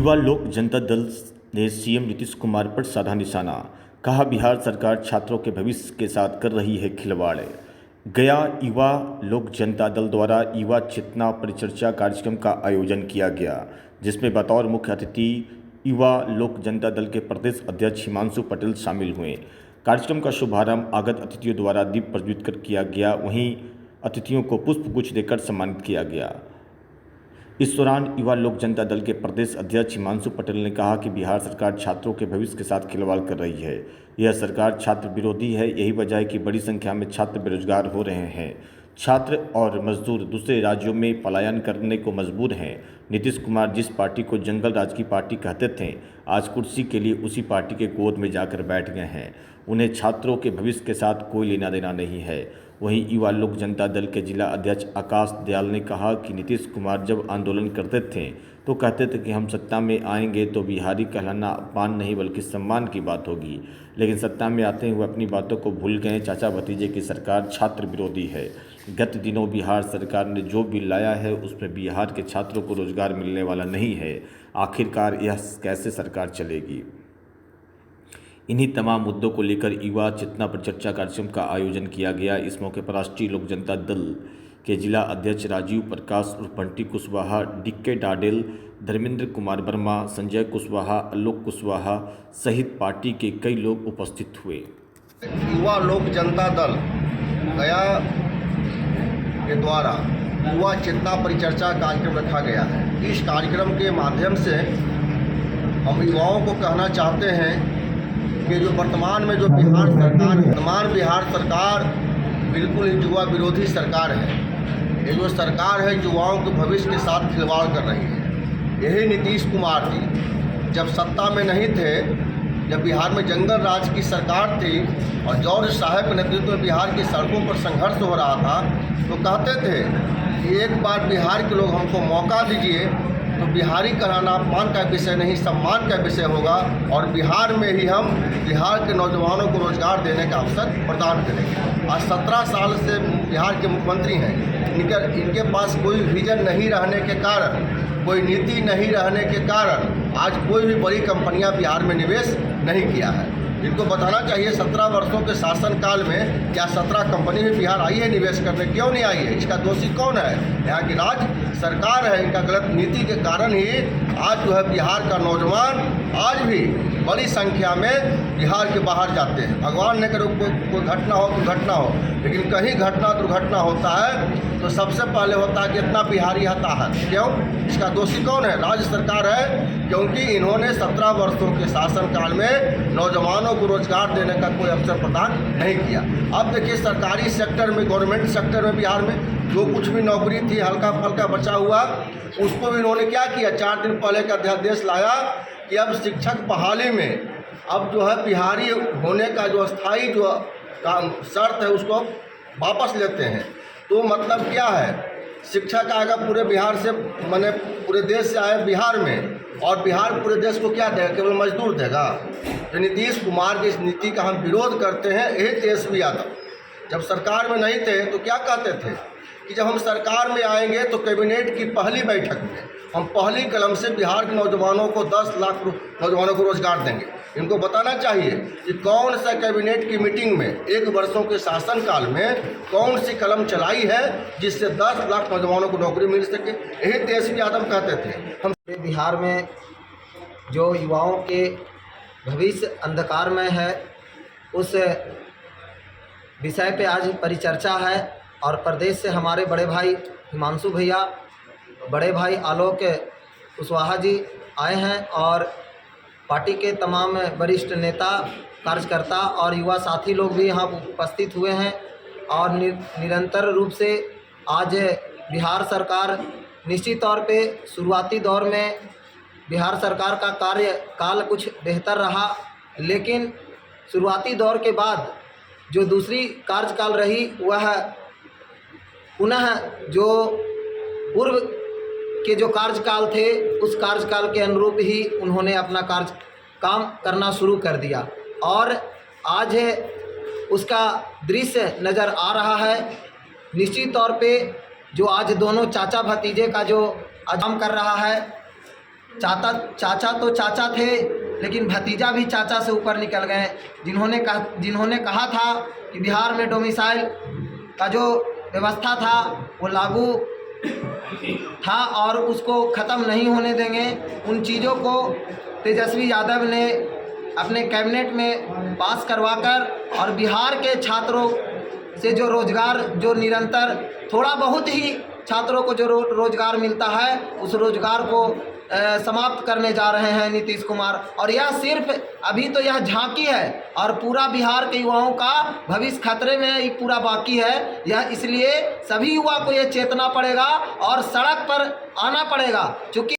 युवा लोक जनता दल ने सीएम नीतीश कुमार पर साधा निशाना। कहा, बिहार सरकार छात्रों के भविष्य के साथ कर रही है खिलवाड़। गया युवा लोक जनता दल द्वारा युवा चेतना परिचर्चा कार्यक्रम का आयोजन किया गया, जिसमें बतौर मुख्य अतिथि युवा लोक जनता दल के प्रदेश अध्यक्ष हिमांशु पटेल शामिल हुए। कार्यक्रम का शुभारंभ आगत अतिथियों द्वारा दीप प्रज्वलित कर किया गया। वहीं अतिथियों को पुष्पगुच्छ देकर सम्मानित किया गया। इस दौरान युवा लोक जनता दल के प्रदेश अध्यक्ष हिमांशु पटेल ने कहा कि बिहार सरकार छात्रों के भविष्य के साथ खिलवाड़ कर रही है। यह सरकार छात्र विरोधी है। यही वजह है कि बड़ी संख्या में छात्र बेरोजगार हो रहे हैं। छात्र और मजदूर दूसरे राज्यों में पलायन करने को मजबूर हैं। नीतीश कुमार जिस पार्टी को जंगल राज की पार्टी कहते थे, आज कुर्सी के लिए उसी पार्टी के गोद में जाकर बैठ गए हैं। उन्हें छात्रों के भविष्य के साथ कोई लेना देना नहीं है। वहीं युवा लोक जनता दल के जिला अध्यक्ष आकाश दयाल ने कहा कि नीतीश कुमार जब आंदोलन करते थे तो कहते थे कि हम सत्ता में आएंगे तो बिहारी कहलाना अपमान नहीं बल्कि सम्मान की बात होगी, लेकिन सत्ता में आते हुए अपनी बातों को भूल गए। चाचा भतीजे की सरकार छात्र विरोधी है। गत दिनों बिहार सरकार ने जो बिल लाया है उसमें बिहार के छात्रों को रोजगार मिलने वाला नहीं है। आखिरकार यह कैसे सरकार चलेगी? इन्हीं तमाम मुद्दों को लेकर युवा चेतना परिचर्चा कार्यक्रम का आयोजन किया गया। इस मौके पर राष्ट्रीय लोक जनता दल के जिला अध्यक्ष राजीव प्रकाश उर्फ बंटी कुशवाहा, डीके डाडेल, धर्मेंद्र कुमार वर्मा, संजय कुशवाहा, आलोक कुशवाहा सहित पार्टी के कई लोग उपस्थित हुए। युवा लोक जनता दल गया के द्वारा युवा चेतना परिचर्चा कार्यक्रम रखा गया है। इस कार्यक्रम के माध्यम से हम युवाओं को कहना चाहते हैं कि जो वर्तमान में जो बिहार सरकार है, वर्तमान बिहार सरकार बिल्कुल ही युवा विरोधी सरकार है। ये जो सरकार है युवाओं के भविष्य के साथ खिलवाड़ कर रही है। यही नीतीश कुमार जी जब सत्ता में नहीं थे, जब बिहार में जंगल राज की सरकार थी और जॉर्ज साहब के नेतृत्व में बिहार की सड़कों पर संघर्ष हो रहा था, तो कहते थे कि एक बार बिहार के लोग हमको मौका दीजिए तो बिहारी कहलाना अपमान का विषय नहीं, सम्मान का विषय होगा और बिहार में ही हम बिहार के नौजवानों को रोजगार देने का अवसर प्रदान करेंगे। आज 17 साल से बिहार के मुख्यमंत्री हैं। इनके पास कोई विजन नहीं रहने के कारण, कोई नीति नहीं रहने के कारण आज कोई भी बड़ी कंपनियां बिहार में निवेश नहीं किया है। इनको बताना चाहिए 17 वर्षों के शासनकाल में क्या 17 कंपनी भी बिहार आई है निवेश करने? क्यों नहीं आई है? इसका दोषी कौन है? यहाँ की राज्य सरकार है। इनका गलत नीति के कारण ही आज जो है बिहार का नौजवान आज भी बड़ी संख्या में बिहार के बाहर जाते हैं। भगवान ने करो कोई घटना हो तो घटना हो, लेकिन कहीं घटना दुर्घटना होता है तो सबसे पहले होता है कि इतना बिहारी हताहत। क्यों? इसका दोषी कौन है? राज्य सरकार है, क्योंकि इन्होंने 17 वर्षों के शासनकाल में नौजवानों को रोजगार देने का कोई अवसर प्रदान नहीं किया। अब देखिए सरकारी सेक्टर में, गवर्नमेंट सेक्टर में बिहार में जो कुछ भी नौकरी थी हल्का फल्का बचा हुआ, उसको भी इन्होंने क्या किया? 4 दिन पहले का अध्यादेश लाया कि अब शिक्षक बहाली में अब जो है बिहारी होने का जो अस्थायी जो काम शर्त है उसको वापस लेते हैं। तो मतलब क्या है? शिक्षक आएगा पूरे बिहार से, माने पूरे देश से आए बिहार में, और बिहार पूरे देश को क्या देगा? केवल मजदूर देगा। तो नीतीश कुमार की इस नीति का हम विरोध करते हैं। यही तेजस्वी यादव जब सरकार में नहीं थे तो क्या कहते थे कि जब हम सरकार में आएंगे तो कैबिनेट की पहली बैठक में हम पहली कलम से बिहार के नौजवानों को 10 लाख नौजवानों को रोजगार देंगे। इनको बताना चाहिए कि कौन सा कैबिनेट की मीटिंग में 1 वर्षों के शासनकाल में कौन सी कलम चलाई है जिससे 10 लाख नौजवानों को नौकरी मिल सके। यही तेजस्वी यादव कहते थे। हम बिहार में जो युवाओं के भविष्य अंधकार में है, उस विषय पे आज परिचर्चा है और प्रदेश से हमारे बड़े भाई हिमांशु भैया, बड़े भाई आलोक कुशवाहा जी आए हैं और पार्टी के तमाम वरिष्ठ नेता, कार्यकर्ता और युवा साथी लोग भी यहाँ उपस्थित हुए हैं। और निरंतर रूप से आज बिहार सरकार निश्चित तौर पे शुरुआती दौर में बिहार सरकार का कार्यकाल कुछ बेहतर रहा, लेकिन शुरुआती दौर के बाद जो दूसरी कार्यकाल रही वह पुनः जो पूर्व के जो कार्यकाल थे उस कार्यकाल के अनुरूप ही उन्होंने अपना काम करना शुरू कर दिया और आज उसका दृश्य नज़र आ रहा है। निश्चित तौर पे जो आज दोनों चाचा भतीजे का जो काम कर रहा है चाचा तो चाचा थे, लेकिन भतीजा भी चाचा से ऊपर निकल गए, जिन्होंने कहा था कि बिहार में डोमिसाइल का जो व्यवस्था था वो लागू था और उसको ख़त्म नहीं होने देंगे। उन चीज़ों को तेजस्वी यादव ने अपने कैबिनेट में पास करवाकर और बिहार के छात्रों से जो रोज़गार, जो निरंतर थोड़ा बहुत ही छात्रों को जो रोज़गार मिलता है, उस रोज़गार को समाप्त करने जा रहे हैं नीतीश कुमार। और यह सिर्फ अभी तो यह झांकी है और पूरा बिहार के युवाओं का भविष्य खतरे में ये पूरा बाकी है। यह इसलिए सभी युवा को ये चेतना पड़ेगा और सड़क पर आना पड़ेगा, चूँकि